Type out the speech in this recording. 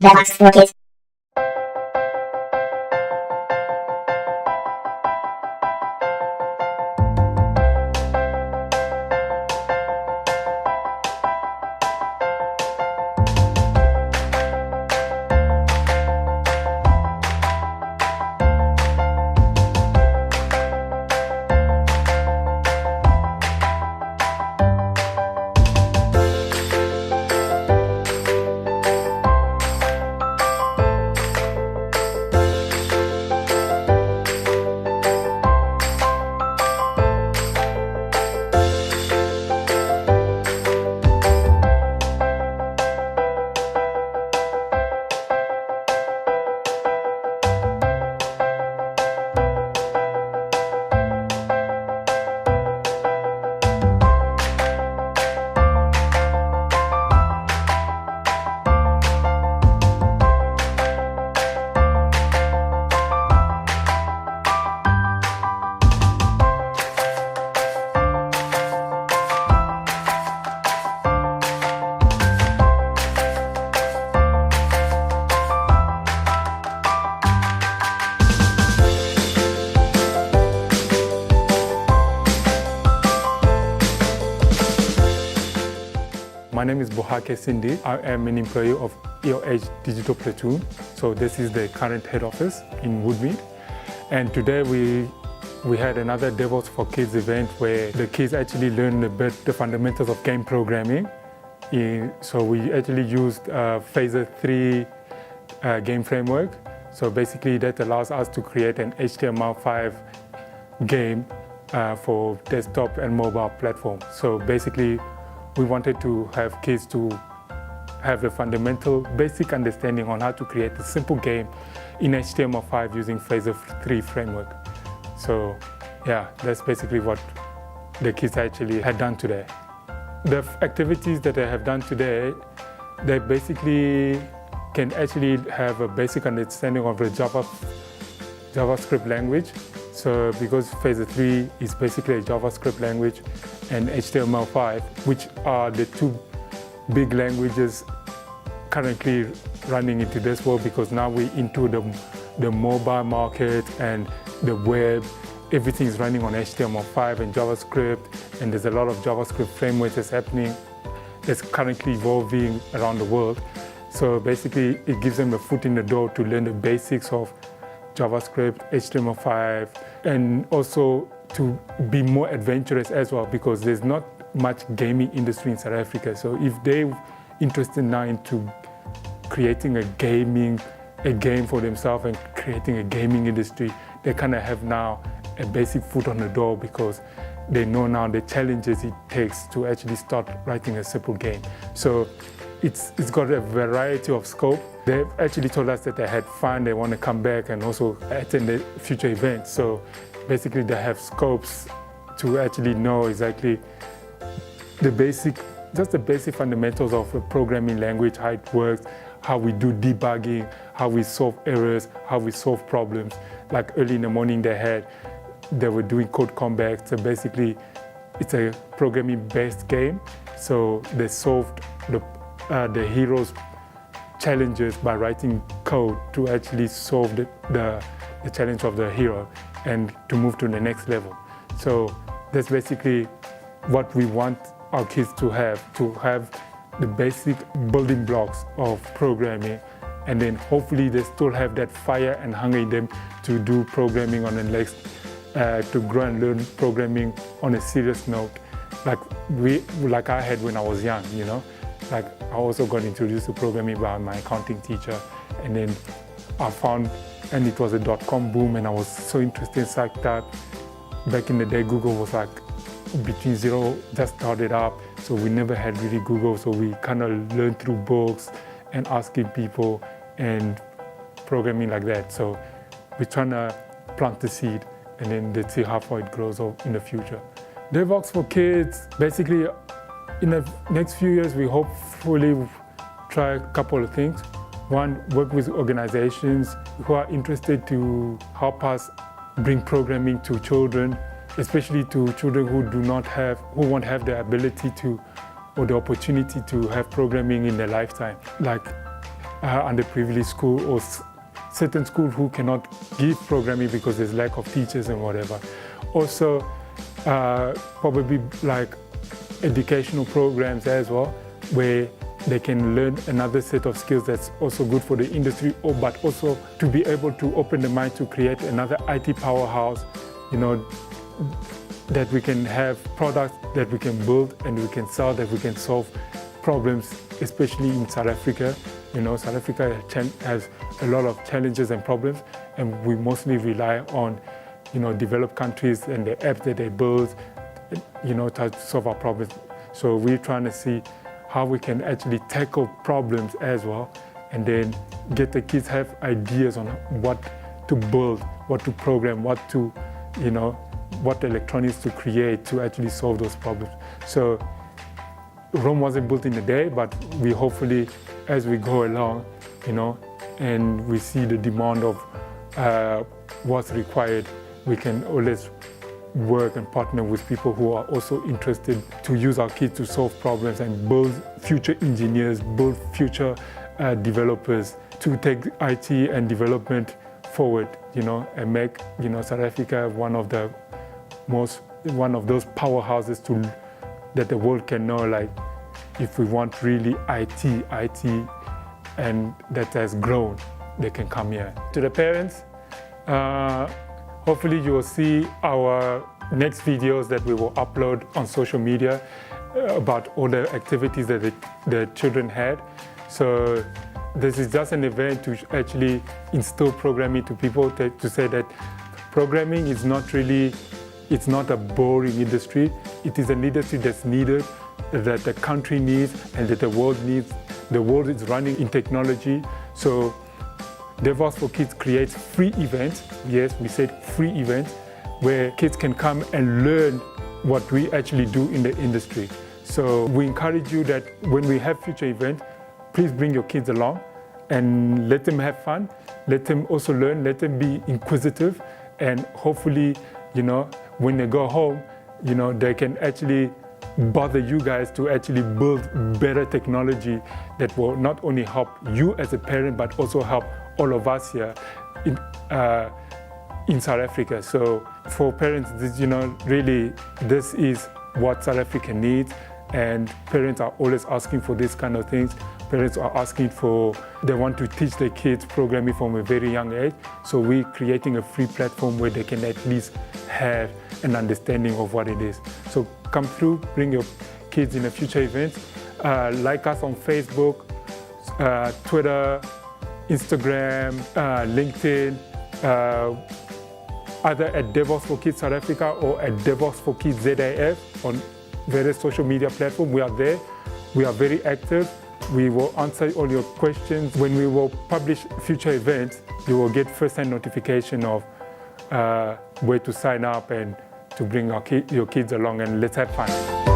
DevOps for Kids. My name is Bohake Cindy. I am an employee of EOH Digital Platoon. So this is the current head office in Woodmead. And today we had another DevOps for Kids event where the kids actually learned a bit the fundamentals of game programming. So we actually used Phaser 3 game framework. So basically that allows us to create an HTML5 game for desktop and mobile platform. So basically we wanted to have kids to have a fundamental, basic understanding on how to create a simple game in HTML5 using Phaser 3 framework. So yeah, that's basically what the kids actually had done today. The activities that they have done today, they basically can actually have a basic understanding of the JavaScript language. So because Phaser 3 is basically a JavaScript language and HTML5, which are the two big languages currently running into this world, because now we're into the mobile market and the web. Everything is running on HTML5 and JavaScript, and there's a lot of JavaScript frameworks that's happening, that's currently evolving around the world. So basically it gives them a foot in the door to learn the basics of JavaScript, HTML5, and also to be more adventurous as well, because there's not much gaming industry in South Africa. So if they're interested now into creating a game for themselves and creating a gaming industry, they kind of have now a basic foot on the door, because they know now the challenges it takes to actually start writing a simple game. So it's got a variety of scope. They've actually told us that they had fun, they want to come back and also attend the future events. So basically they have scopes to actually know exactly the basic fundamentals of a programming language, how it works, how we do debugging, how we solve errors, how we solve problems. Like early in the morning they were doing code combat. So basically it's a programming-based game. So they solved the heroes' challenges by writing code to actually solve the challenge of the hero and to move to the next level. So that's basically what we want our kids to have the basic building blocks of programming, and then hopefully they still have that fire and hunger in them to do programming on the next, to grow and learn programming on a serious note, like I had when I was young, you know. Like I also got introduced to programming by my accounting teacher, and then I found, and it was a .com boom, and I was so interested in that. Back in the day, Google was like between zero, just started up, so we never had really Google, so we kind of learned through books and asking people and programming like that. So we're trying to plant the seed, and then let's see how far it grows in the future. DevOps for Kids, basically in the next few years, we hopefully try a couple of things. One, work with organizations who are interested to help us bring programming to children, especially to children who won't have the ability to, or the opportunity to have programming in their lifetime. Like underprivileged school or certain schools who cannot give programming because there's lack of teachers and whatever. Also, probably like educational programs as well, where they can learn another set of skills that's also good for the industry, but also to be able to open the mind to create another IT powerhouse, that we can have products that we can build and we can sell, that we can solve problems, especially in South Africa. South Africa has a lot of challenges and problems, and we mostly rely on, developed countries and the apps that they build, to solve our problems. So we're trying to see how we can actually tackle problems as well, and then get the kids have ideas on what to build, what to program, what electronics to create to actually solve those problems. So Rome wasn't built in a day, but we hopefully, as we go along, and we see the demand of what's required, we can always work and partner with people who are also interested to use our kids to solve problems and build future engineers, build future developers to take IT and development forward, and make South Africa one of those powerhouses that the world can know. Like, if we want really IT, and that has grown, they can come here. To the parents, hopefully you will see our next videos that we will upload on social media about all the activities that the children had. So this is just an event to actually instill programming to people, to say that programming is not really, it's not a boring industry. It is an industry that's needed, that the country needs, and that the world needs. The world is running in technology. So DevOps for Kids creates free events. Yes, we said free events, where kids can come and learn what we actually do in the industry. So we encourage you that when we have future events, please bring your kids along and let them have fun. Let them also learn, let them be inquisitive, and hopefully, when they go home, they can actually bother you guys to actually build better technology that will not only help you as a parent, but also help all of us here in South Africa. So for parents, really, this is what South Africa needs, and parents are always asking for these kind of things. Parents are asking they want to teach their kids programming from a very young age. So we're creating a free platform where they can at least have an understanding of what it is. So come through, bring your kids in the future events. Like us on Facebook, Twitter, Instagram, LinkedIn, either at DevOps for Kids South Africa or at DevOps for Kids ZAF on various social media platforms. We are there. We are very active. We will answer all your questions. When we will publish future events, you will get first-hand notification of where to sign up and to bring your kids along, and let's have fun.